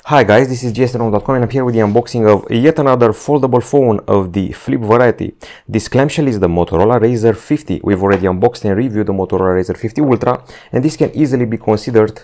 Hi guys, this is GSMDome.com and I'm here with the unboxing of yet another foldable phone of the flip variety. This clamshell is the Motorola RAZR 50. We've already unboxed and reviewed the Motorola RAZR 50 Ultra, and this can easily be considered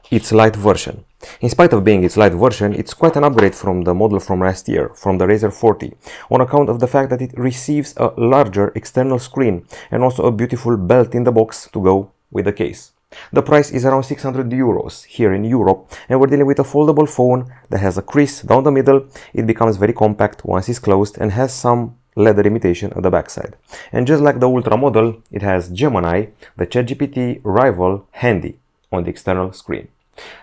its light version. In spite of being its light version, it's quite an upgrade from the model from last year, from the RAZR 40, on account of the fact that it receives a larger external screen and also a beautiful belt in the box to go with the case. The price is around 600 euros here in Europe, and we're dealing with a foldable phone that has a crease down the middle. It becomes very compact once it's closed and has some leather imitation on the backside. And just like the Ultra model, it has Gemini, the ChatGPT rival, handy on the external screen.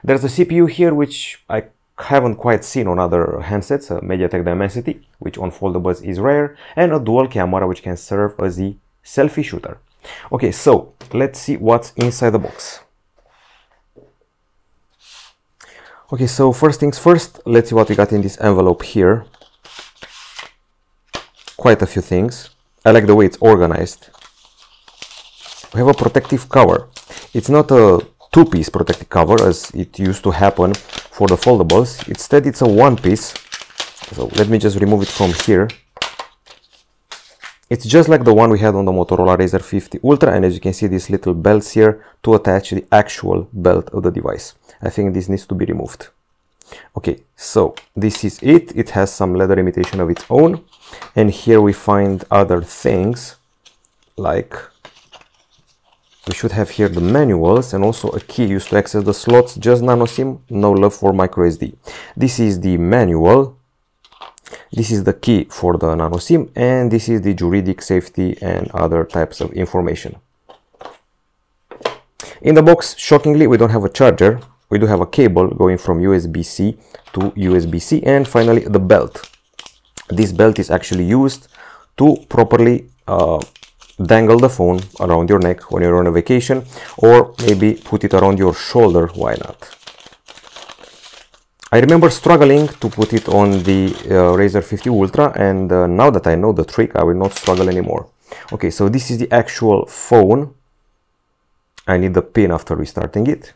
There's a CPU here which I haven't quite seen on other handsets, a MediaTek Dimensity, which on foldables is rare, and a dual camera which can serve as a selfie shooter. Okay, so let's see what's inside the box. Okay, so first things first, let's see what we got in this envelope here. Quite a few things. I like the way it's organized. We have a protective cover. It's not a two-piece protective cover as it used to happen for the foldables. Instead, it's a one-piece. So let me just remove it from here. It's just like the one we had on the Motorola RAZR 50 Ultra, and as you can see, these little belts here to attach the actual belt of the device. I think this needs to be removed. Okay, so this is it. It has some leather imitation of its own, and here we find other things, like we should have here the manuals and also a key used to access the slots. Just nano SIM, no love for micro SD. This is the manual. This is the key for the nano SIM, and this is the juridic, safety and other types of information. In the box, shockingly, we don't have a charger. We do have a cable going from USB-C to USB-C, and finally the belt. This belt is actually used to properly dangle the phone around your neck when you're on a vacation, or maybe put it around your shoulder, why not? I remember struggling to put it on the RAZR 50 Ultra, and now that I know the trick, I will not struggle anymore. Okay, so this is the actual phone. I need the pin after restarting it.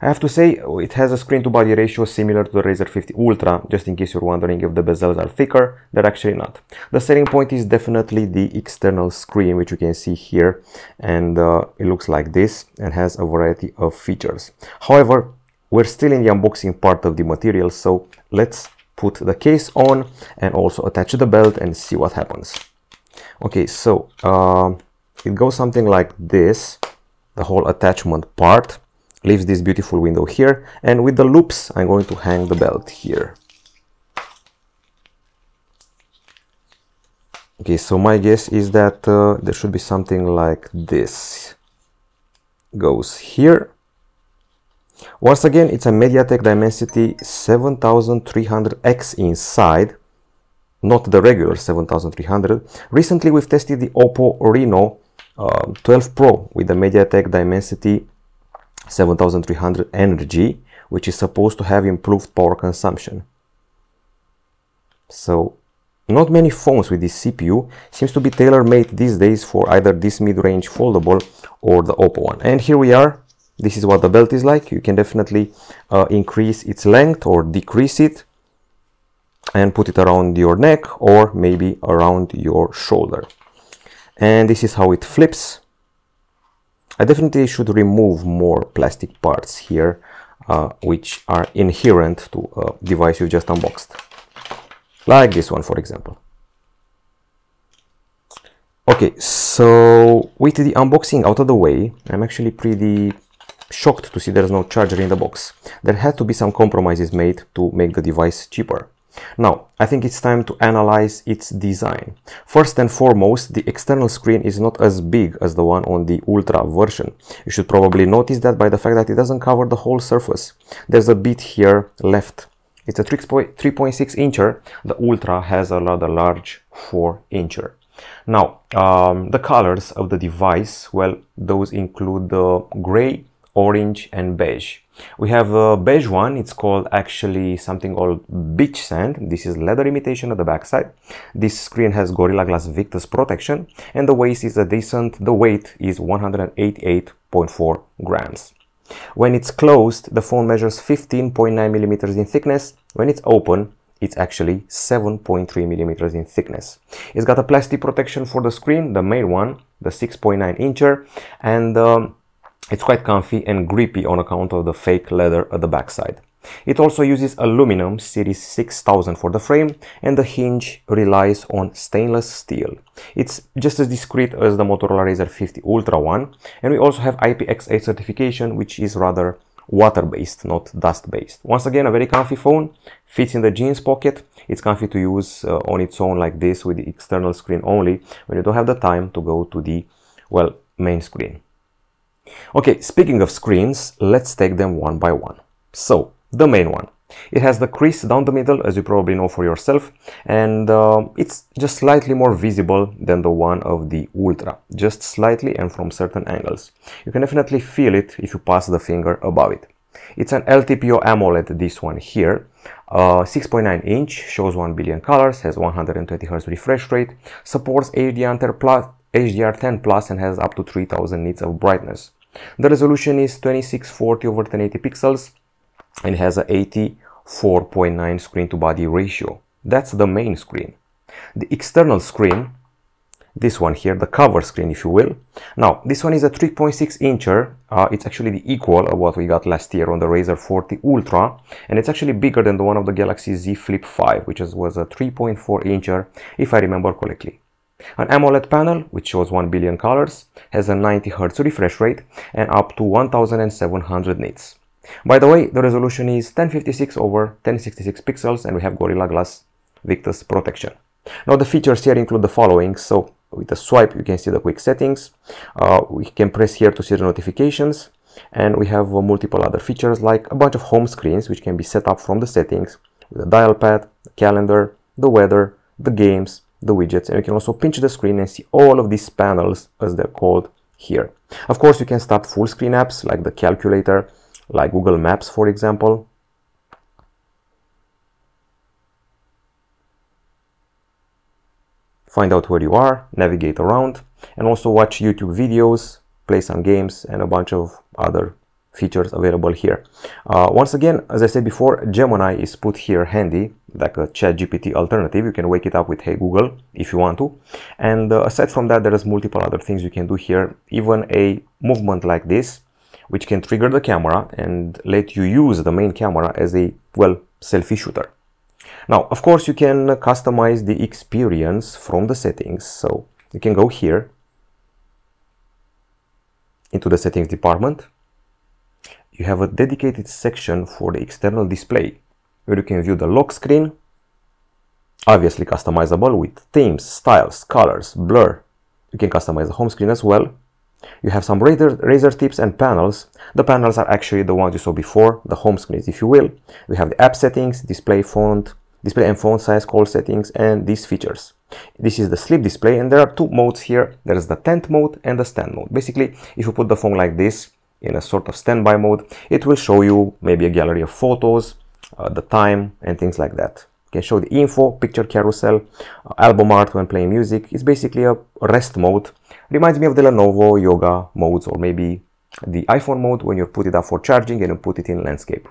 I have to say, it has a screen-to-body ratio similar to the RAZR 50 Ultra. Just in case you're wondering if the bezels are thicker, they're actually not. The selling point is definitely the external screen, which you can see here, and it looks like this and has a variety of features. However, we're still in the unboxing part of the material, so let's put the case on and also attach the belt and see what happens. Okay, so it goes something like this. The whole attachment part leaves this beautiful window here, and with the loops I'm going to hang the belt here. Okay, so my guess is that there should be something like this. Goes here. Once again, it's a MediaTek Dimensity 7300X inside, not the regular 7300. Recently, we've tested the Oppo Reno 12 Pro with the MediaTek Dimensity 7300 Energy, which is supposed to have improved power consumption. So, not many phones with this CPU seems to be tailor-made these days for either this mid-range foldable or the Oppo one. And here we are. This is what the belt is like. You can definitely increase its length or decrease it and put it around your neck or maybe around your shoulder. And this is how it flips. I definitely should remove more plastic parts here, which are inherent to a device you just unboxed. Like this one, for example. Okay, so with the unboxing out of the way, I'm actually pretty shocked to see there's no charger in the box. There had to be some compromises made to make the device cheaper. Now, I think it's time to analyze its design. First and foremost, the external screen is not as big as the one on the Ultra version. You should probably notice that by the fact that it doesn't cover the whole surface. There's a bit here left. It's a 3.6 incher. The Ultra has a rather large 4 incher. Now, the colors of the device, well, those include the gray, orange and beige. We have a beige one. It's called actually something called beach sand. This is leather imitation at the backside. This screen has Gorilla Glass Victus protection, and the weight is 188.4 grams. When it's closed, the phone measures 15.9 millimeters in thickness. When it's open, it's actually 7.3 millimeters in thickness. It's got a plastic protection for the screen, the main one, the 6.9 incher, and it's quite comfy and grippy on account of the fake leather at the backside. It also uses aluminum series 6000 for the frame, and the hinge relies on stainless steel. It's just as discreet as the Motorola RAZR 50 Ultra one, and we also have IPX8 certification, which is rather water-based, not dust-based. Once again, a very comfy phone, fits in the jeans pocket. It's comfy to use on its own like this with the external screen only when you don't have the time to go to the, well, main screen. Okay, speaking of screens, let's take them one by one. So, the main one. It has the crease down the middle, as you probably know for yourself, and it's just slightly more visible than the one of the Ultra, just slightly and from certain angles. You can definitely feel it if you pass the finger above it. It's an LTPO AMOLED, this one here, 6.9 inch, shows 1 billion colors, has 120 Hz refresh rate, supports HDR10 Plus and has up to 3000 nits of brightness. The resolution is 2640 over 1080 pixels and has a 84.9 screen to body ratio. That's the main screen. The external screen, this one here, the cover screen if you will. Now this one is a 3.6 incher. It's actually the equal of what we got last year on the RAZR 40 Ultra, and it's actually bigger than the one of the Galaxy Z Flip 5, which was a 3.4 incher if I remember correctly. An AMOLED panel which shows 1 billion colors, has a 90 Hz refresh rate and up to 1700 nits. By the way, the resolution is 1056 over 1066 pixels and we have Gorilla Glass Victus protection. Now the features here include the following. So with a swipe you can see the quick settings, we can press here to see the notifications, and we have multiple other features like a bunch of home screens which can be set up from the settings with a dial pad, the calendar, the weather, the games, the widgets, and you can also pinch the screen and see all of these panels as they're called here. Of course you can start full screen apps like the calculator, like Google Maps for example. Find out where you are, navigate around, and also watch YouTube videos, play some games, and a bunch of other features available here. Once again, as I said before, Gemini is put here handy, like a ChatGPT alternative. You can wake it up with Hey Google if you want to. And aside from that, there is multiple other things you can do here. Even a movement like this, which can trigger the camera and let you use the main camera as a, well, selfie shooter. Now, of course, you can customize the experience from the settings. So you can go here into the settings department. You have a dedicated section for the external display where you can view the lock screen, obviously customizable with themes, styles, colors, blur. You can customize the home screen as well. You have some RAZR tips and panels. The panels are actually the ones you saw before, the home screens if you will. We have the app settings, display and font size, call settings, and these features. This is the sleep display, and there are two modes here. There is the tent mode and the stand mode. Basically, if you put the phone like this in a sort of standby mode, it will show you maybe a gallery of photos, the time, and things like that. You can show the info, picture carousel, album art when playing music. It's basically a rest mode. Reminds me of the Lenovo Yoga modes, or maybe the iPhone mode when you put it up for charging and you put it in landscape.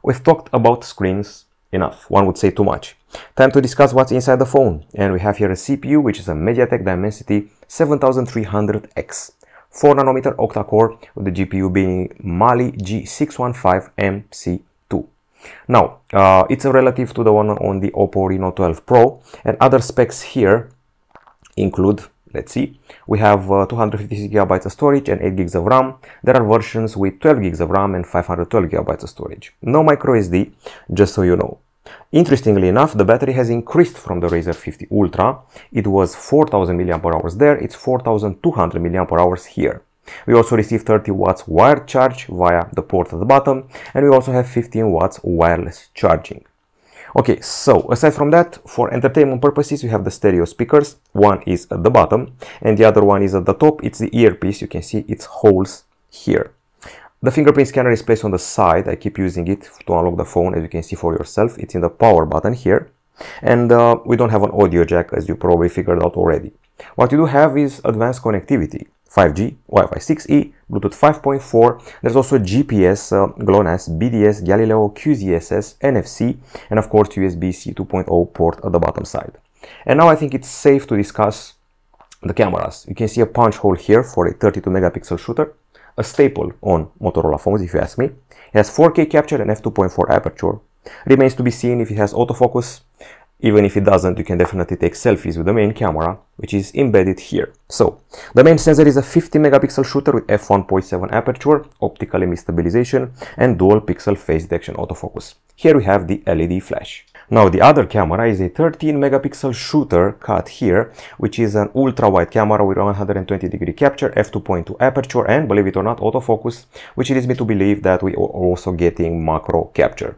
We've talked about screens enough, one would say too much. Time to discuss what's inside the phone. And we have here a CPU, which is a MediaTek Dimensity 7300X. 4 nanometer octa-core, with the GPU being Mali G615MC2. Now, it's a relative to the one on the Oppo Reno 12 Pro, and other specs here include, let's see, we have 256 GB of storage and 8 GB of RAM. There are versions with 12 GB of RAM and 512 GB of storage. No micro SD, just so you know. Interestingly enough, the battery has increased from the RAZR 50 Ultra. It was 4000 mAh there, it's 4200 mAh here. We also receive 30 watts wired charge via the port at the bottom, and we also have 15 watts wireless charging. Okay, so aside from that, for entertainment purposes, we have the stereo speakers. One is at the bottom and the other one is at the top. It's the earpiece. You can see its holes here. The fingerprint scanner is placed on the side. I keep using it to unlock the phone, as you can see for yourself. It's in the power button here. And we don't have an audio jack, as you probably figured out already. What you do have is advanced connectivity. 5G, Wi-Fi 6E, Bluetooth 5.4. There's also GPS, GLONASS, BDS, Galileo, QZSS, NFC, and of course USB-C 2.0 port at the bottom side. And now I think it's safe to discuss the cameras. You can see a punch hole here for a 32 megapixel shooter, a staple on Motorola phones if you ask me. It has 4K capture and f2.4 aperture. Remains to be seen if it has autofocus. Even if it doesn't, you can definitely take selfies with the main camera, which is embedded here. So, the main sensor is a 50 megapixel shooter with f1.7 aperture, optical image stabilization, and dual pixel face detection autofocus. Here we have the LED flash. Now, the other camera is a 13 megapixel shooter cut here, which is an ultra-wide camera with 120-degree capture, f2.2 aperture, and believe it or not, autofocus, which leads me to believe that we are also getting macro capture.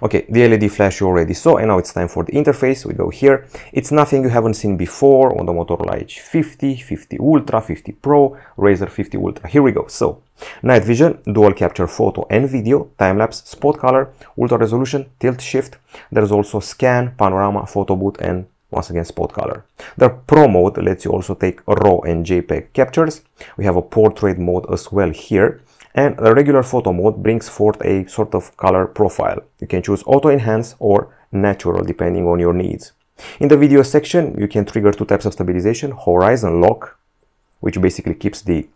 Okay, the LED flash you already saw, and now it's time for the interface. We go here. It's nothing you haven't seen before on the Motorola Edge 50, 50 Ultra, 50 Pro, RAZR 50 Ultra. Here we go. So, night vision, dual capture photo and video, time-lapse, spot color, ultra resolution, tilt shift. There's also scan, panorama, photo booth, and once again spot color. The Pro mode lets you also take RAW and JPEG captures. We have a portrait mode as well here. And the regular photo mode brings forth a sort of color profile. You can choose auto enhance or natural depending on your needs. In the video section, you can trigger two types of stabilization: horizon lock, which basically keeps the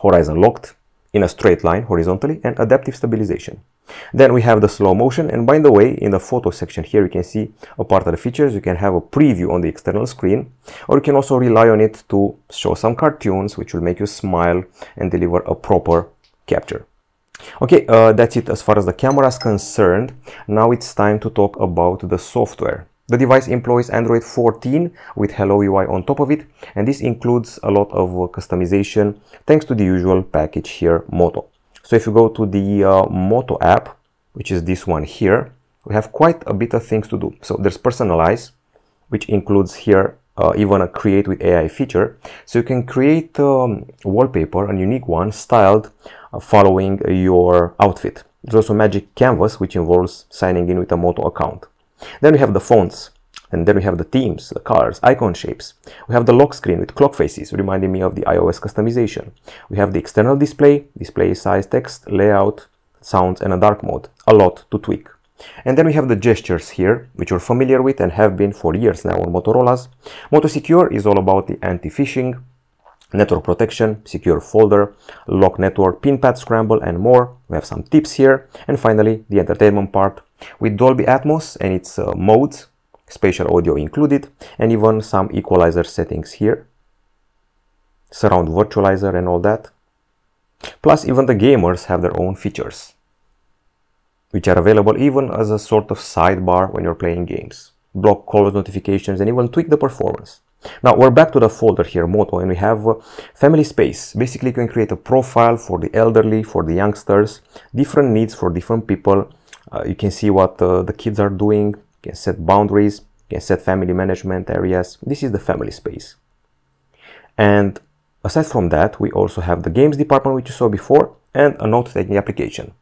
horizon locked in a straight line horizontally, and adaptive stabilization. Then we have the slow motion, and by the way, in the photo section here you can see a part of the features. You can have a preview on the external screen, or you can also rely on it to show some cartoons which will make you smile and deliver a proper capture. Okay, that's it as far as the camera is concerned. Now it's time to talk about the software. The device employs Android 14 with Hello UI on top of it, and this includes a lot of customization thanks to the usual package here, Moto. So if you go to the Moto app, which is this one here, we have quite a bit of things to do. So there's personalize, which includes here even a create with AI feature. So you can create wallpaper, a unique one, styled following your outfit. There's also Magic Canvas, which involves signing in with a Moto account. Then we have the fonts, and then we have the themes, the colors, icon shapes. We have the lock screen with clock faces, reminding me of the iOS customization. We have the external display, display size, text, layout, sounds, and a dark mode. A lot to tweak. And then we have the gestures here, which you're familiar with and have been for years now on Motorola's. Moto Secure is all about the anti-phishing, network protection, secure folder, lock network, pin pad scramble, and more. We have some tips here. And finally, the entertainment part with Dolby Atmos and its modes, spatial audio included, and even some equalizer settings here, surround virtualizer and all that. Plus, even the gamers have their own features, which are available even as a sort of sidebar when you're playing games. Block calls, notifications, and even tweak the performance. Now we're back to the folder here, Moto, and we have family space. Basically, you can create a profile for the elderly, for the youngsters, different needs for different people. You can see what the kids are doing. You can set boundaries. You can set family management areas. This is the family space. And aside from that, we also have the games department, which you saw before, and a note-taking application.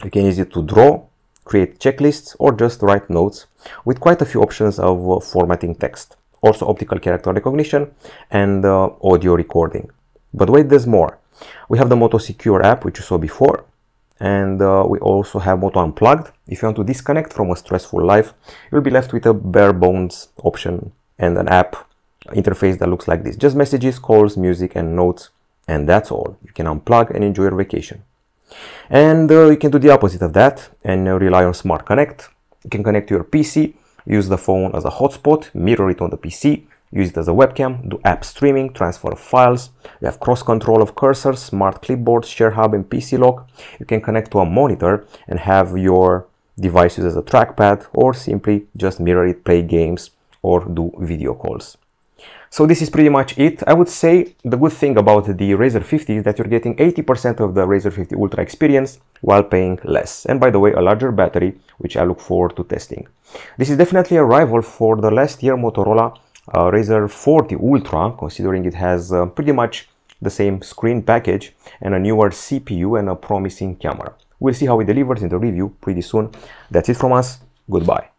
You can use it to draw, create checklists, or just write notes with quite a few options of formatting text. Also optical character recognition and audio recording. But wait, there's more. We have the Moto Secure app, which you saw before, and we also have Moto Unplugged. If you want to disconnect from a stressful life, you'll be left with a bare bones option and an app interface that looks like this. Just messages, calls, music, and notes, and that's all. You can unplug and enjoy your vacation. And you can do the opposite of that and rely on Smart Connect. You can connect to your PC, use the phone as a hotspot, mirror it on the PC, use it as a webcam, do app streaming, transfer of files. You have cross control of cursors, smart clipboard, share hub, and PC lock. You can connect to a monitor and have your device used as a trackpad, or simply just mirror it, play games, or do video calls. So this is pretty much it. I would say the good thing about the RAZR 50 is that you're getting 80% of the RAZR 50 Ultra experience while paying less. And by the way, a larger battery, which I look forward to testing. This is definitely a rival for the last year Motorola RAZR 40 Ultra, considering it has pretty much the same screen package and a newer CPU and a promising camera. We'll see how it delivers in the review pretty soon. That's it from us. Goodbye.